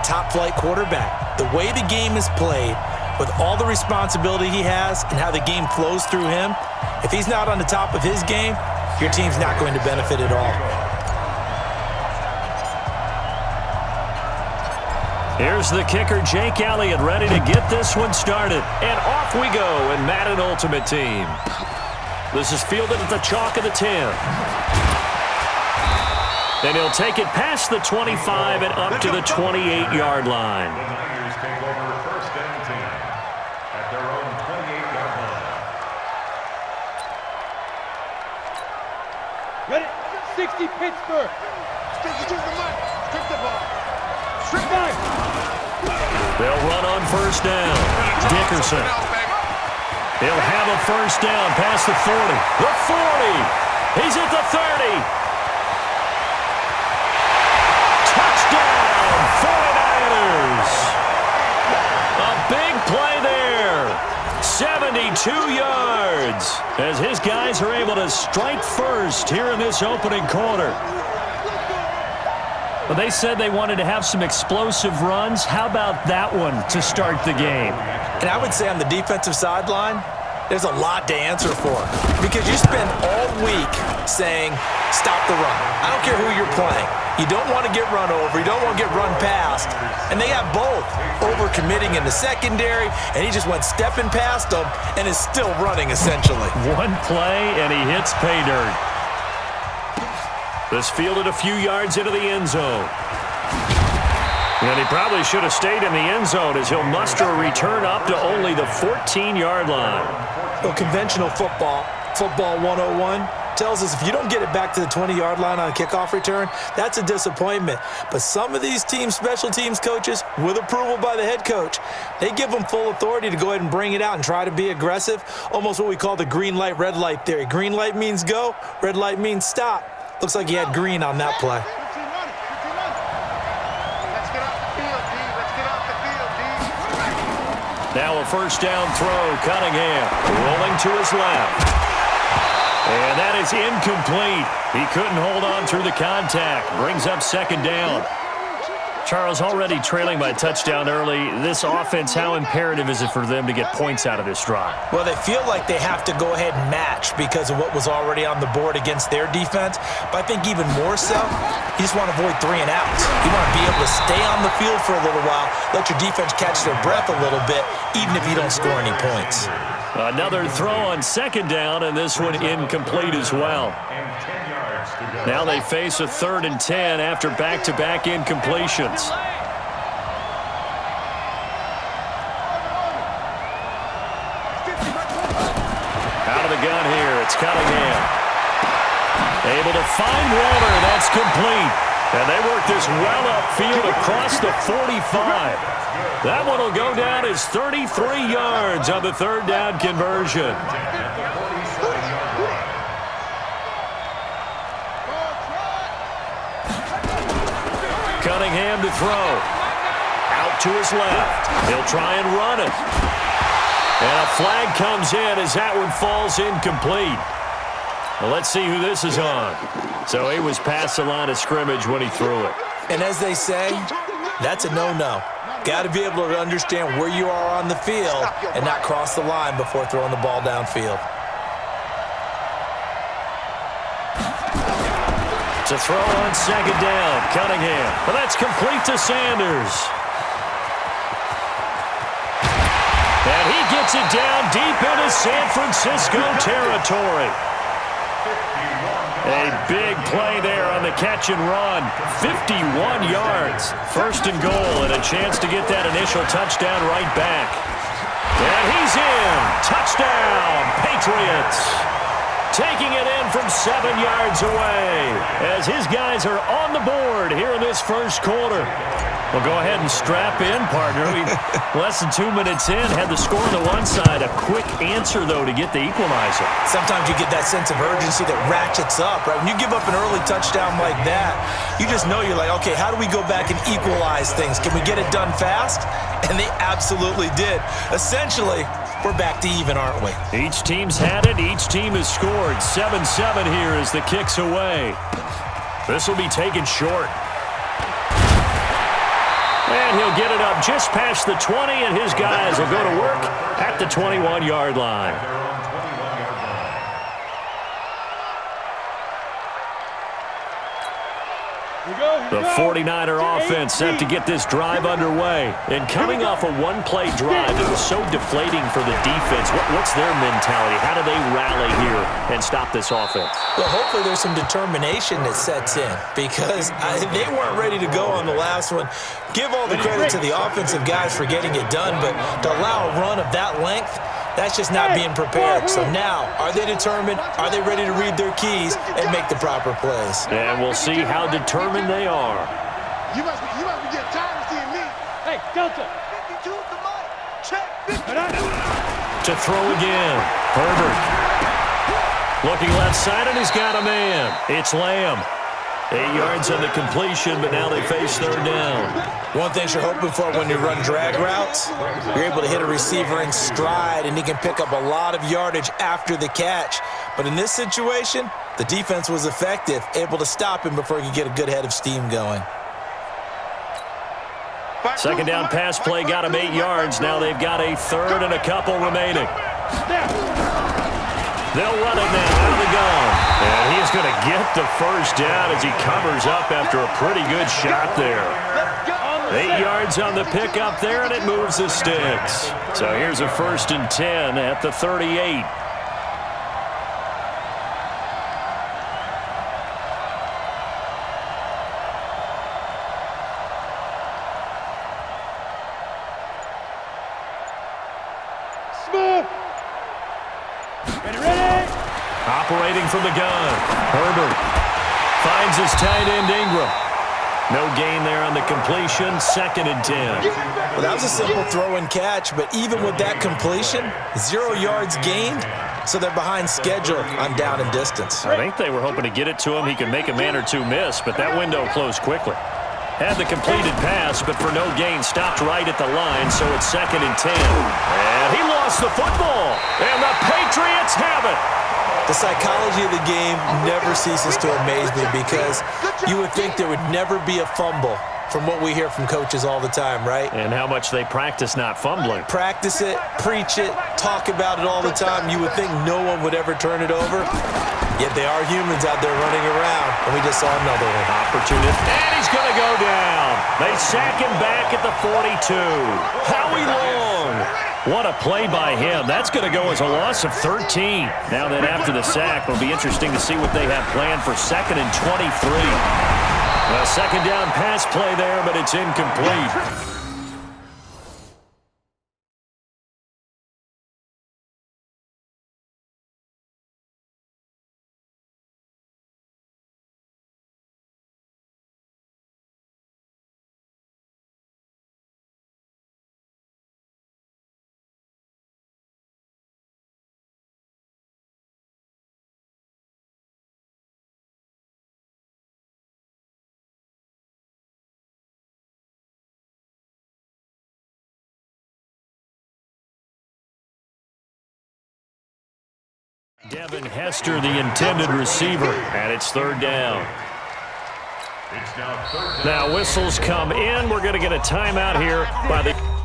top-flight quarterback. The way the game is played, with all the responsibility he has and how the game flows through him, if he's not on the top of his game, your team's not going to benefit at all. Here's the kicker, Jake Elliott, ready to get this one started. And off we go in Madden Ultimate Team. This is fielded at the chalk of the 10. And he'll take it past the 25 and up to the 28-yard line. The Niners take over first and 10 at their own 28-yard line. Ready? 60 Pittsburgh. Take it to the mic. Strip the ball. Strip back. They'll run on first down. Dickerson. He'll have a first down past the 40. The 40. He's at the 30. Touchdown, 49ers. A big play there. 72 yards as his guys are able to strike first here in this opening quarter. Well, they said they wanted to have some explosive runs. How about that one to start the game? And I would say on the defensive sideline, there's a lot to answer for because you spend all week saying, stop the run. I don't care who you're playing. You don't want to get run over. You don't want to get run past. And they have both. Over-committing in the secondary, and he just went stepping past them and is still running, essentially. One play, and he hits pay dirt. This fielded a few yards into the end zone. And he probably should have stayed in the end zone as he'll muster a return up to only the 14-yard line. Well, conventional football 101, tells us if you don't get it back to the 20-yard line on a kickoff return, that's a disappointment. But some of these teams, special teams coaches, with approval by the head coach, they give them full authority to go ahead and bring it out and try to be aggressive, almost what we call the green light, red light theory. Green light means go, red light means stop. Looks like he had green on that play. Now a first down throw, Cunningham rolling to his left. And that is incomplete. He couldn't hold on through the contact. Brings up second down. Charles, already trailing by a touchdown early. This offense, how imperative is it for them to get points out of this drive? Well, they feel like they have to go ahead and match because of what was already on the board against their defense. But I think even more so, you just want to avoid 3 and outs. You want to be able to stay on the field for a little while, let your defense catch their breath a little bit, even if you don't score any points. Another throw on second down, and this one incomplete as well. Now they face a 3rd and 10 after back-to-back incompletions. Out of the gun here, it's Cunningham. Able to find Walter, that's complete. And they work this well upfield across the 45. That one will go down as 33 yards on the 3rd down conversion. Cunningham to throw. Out to his left. He'll try and run it. And a flag comes in as that one falls incomplete. Well, let's see who this is on. So he was past the line of scrimmage when he threw it. And as they say, that's a no-no. Got to be able to understand where you are on the field and not cross the line before throwing the ball downfield. To throw on second down, Cunningham. Well, that's complete to Sanders. And he gets it down deep into San Francisco territory. A big play there on the catch and run. 51 yards. 1st and goal, and a chance to get that initial touchdown right back. And he's in. Touchdown, Patriots. Taking it in from 7 yards away as his guys are on the board here in this first quarter. Well, go ahead and strap in, partner. We less than 2 minutes in, had the score on the one side. A quick answer, though, to get the equalizer. Sometimes you get that sense of urgency that ratchets up, right? When you give up an early touchdown like that, you just know you're like, okay, how do we go back and equalize things? Can we get it done fast? And they absolutely did. Essentially, we're back to even, aren't we? Each team's had it. Each team has scored. 7-7 here as the kick's away. This will be taken short. And he'll get it up just past the 20, and his guys will go to work at the 21-yard line. The 49er offense set to get this drive underway. And coming off a one-play drive that was so deflating for the defense, what's their mentality? How do they rally here and stop this offense? Well, hopefully there's some determination that sets in because they weren't ready to go on the last one. Give all the credit to the offensive guys for getting it done, but to allow a run of that length, that's just not being prepared. So now, are they determined? Are they ready to read their keys and make the proper plays? And we'll see how determined they are. You must be getting tired of seeing me. Hey, Delta. 52, come on. Check. To throw again. Herbert. Looking left side, and he's got a man. It's Lamb. 8 yards on the completion, but now they face third down. One thing you're hoping for when you run drag routes, you're able to hit a receiver in stride, and he can pick up a lot of yardage after the catch. But in this situation, the defense was effective, able to stop him before he could get a good head of steam going. Second down pass play got him 8 yards. Now they've got a third and a couple remaining. They'll run it now out of the gun. And he's going to get the first down as he covers up after a pretty good shot there. 8 yards on the pickup there, and it moves the sticks. So here's a 1st and 10 at the 38. Operating from the gun. Herbert finds his tight end Ingram. No gain there on the completion. 2nd and 10. Well, that was a simple throw and catch, but even with that completion, 0 yards gained, so they're behind schedule on down and distance. I think they were hoping to get it to him. He could make a man or two miss, but that window closed quickly. Had the completed pass, but for no gain, stopped right at the line, so it's 2nd and 10. And he lost the football, and the Patriots have it. The psychology of the game never ceases to amaze me because you would think there would never be a fumble from what we hear from coaches all the time, right? And how much they practice not fumbling. Practice it, preach it, talk about it all the time. You would think no one would ever turn it over. Yet they are humans out there running around, and we just saw another one. Opportunity. And he's going to go down. They sack him back at the 42. Howie Long. What a play by him. That's going to go as a loss of 13. Now then after the sack, it'll be interesting to see what they have planned for 2nd and 23. A second down pass play there, but it's incomplete. Devin Hester, the intended receiver, and it's third down. Now whistles come in. We're going to get a timeout here by the...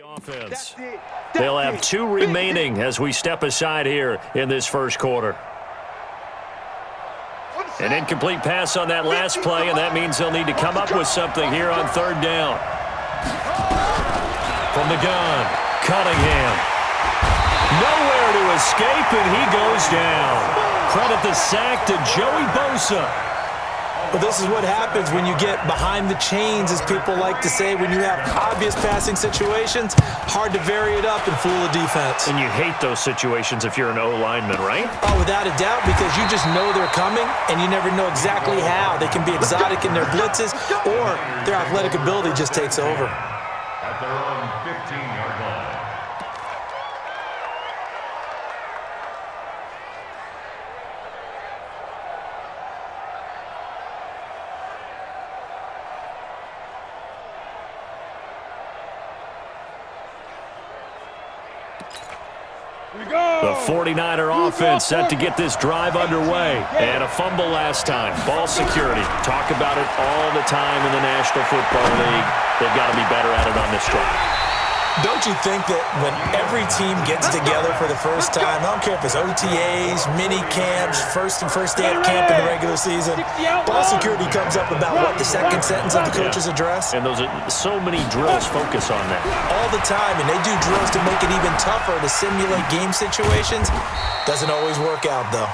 offense. They'll have 2 remaining as we step aside here in this first quarter. An incomplete pass on that last play, and that means they'll need to come up with something here on third down. From the gun, Cunningham. Nowhere to escape, and he goes down. Credit the sack to Joey Bosa. Well, this is what happens when you get behind the chains, as people like to say. When you have obvious passing situations, hard to vary it up and fool a defense. And you hate those situations if you're an O-lineman, right? Oh, without a doubt, because you just know they're coming, and you never know exactly how. They can be exotic in their blitzes, or their athletic ability just takes over. At their own 15 The 49er offense set to get this drive underway. And a fumble last time. Ball security. Talk about it all the time in the National Football League. They've got to be better at it on this drive. Don't you think that when every team gets together for the first time, I don't care if it's OTAs, mini camps, first day of camp in the regular season, ball security comes up about, what, the second sentence of the coach's address? And those are so many drills focus on that. All the time, and they do drills to make it even tougher to simulate game situations. Doesn't always work out, though.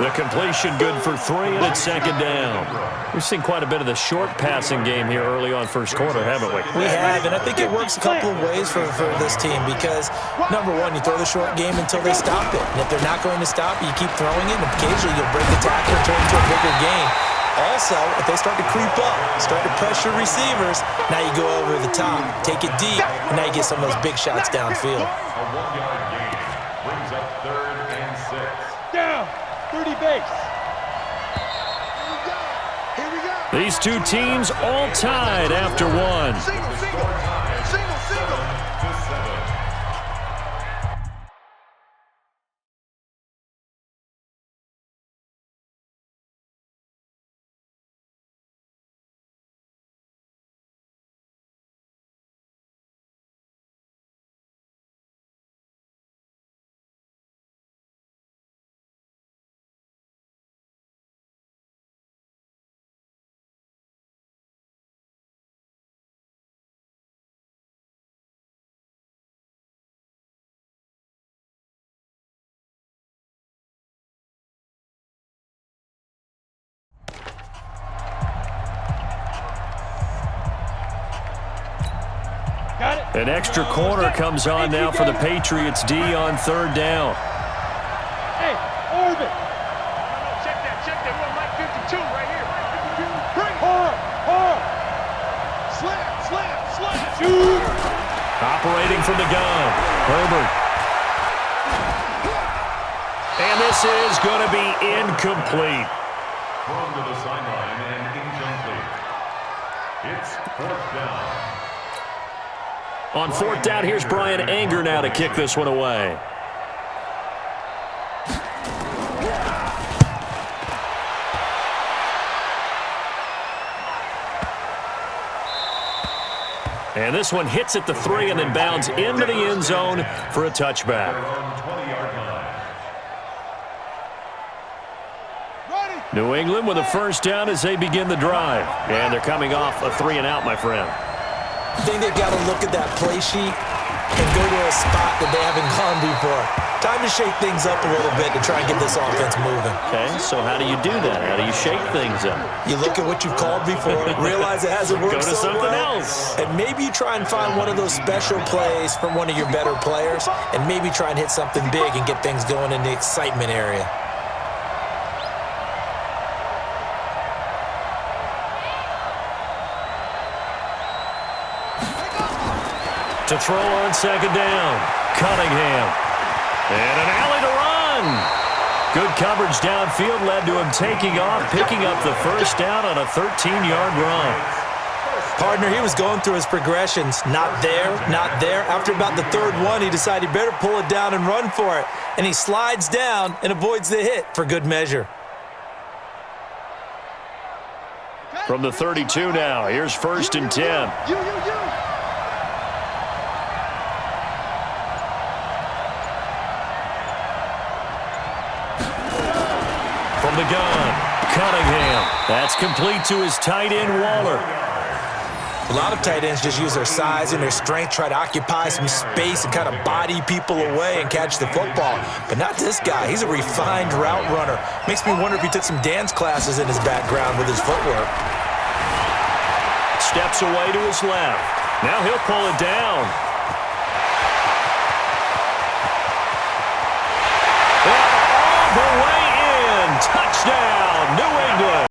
The completion good for 3, and it's second down. We've seen quite a bit of the short passing game here early on first quarter, haven't we? We have, and I think it works a couple of ways for this team because, number one, you throw the short game until they stop it. And if they're not going to stop it, you keep throwing it, and occasionally you'll break the tackle and turn it into a bigger gain. Also, if they start to creep up, start to pressure receivers, now you go over the top, take it deep, and now you get some of those big shots downfield. A 1-yard gain brings up 3rd and 6. Down. 30 base. Here we go. These two teams all tied after one. Single, single. Single, single. 7-7. An extra corner comes on now for the Patriots D on 3rd down. Hey, orbit. Check that. We're on Mike 52 right here. Bring hard. Slam. Shoot. Operating from the gun, Herbert. And this is going to be incomplete. Thrown to the sideline and incomplete. It's 4th down. On 4th down, here's Brian Anger now to kick this one away. And this one hits at the 3 and then bounds into the end zone for a touchback. On 20-yard line. New England with a first down as they begin the drive. And they're coming off a 3-and-out, my friend. I think they've got to look at that play sheet and go to a spot that they haven't gone before. Time to shake things up a little bit to try and get this offense moving. Okay, so how do you do that? How do you shake things up? You look at what you've called before, realize it hasn't worked Go to so something well, else. and maybe you try and find one of those special plays from one of your better players, and maybe try and hit something big and get things going in the excitement area. To throw on 2nd down, Cunningham. And an alley to run. Good coverage downfield led to him taking off, picking up the first down on a 13-yard run. Partner, he was going through his progressions. Not there, not there. After about the 3rd one, he decided he better pull it down and run for it. And he slides down and avoids the hit for good measure. From the 32 now, here's 1st and 10. From the gun, Cunningham. That's complete to his tight end, Waller. A lot of tight ends just use their size and their strength, try to occupy some space and kind of body people away and catch the football. But not this guy. He's a refined route runner. Makes me wonder if he took some dance classes in his background with his footwork. Steps away to his left. Now he'll pull it down. All the way in. Touchdown, New England.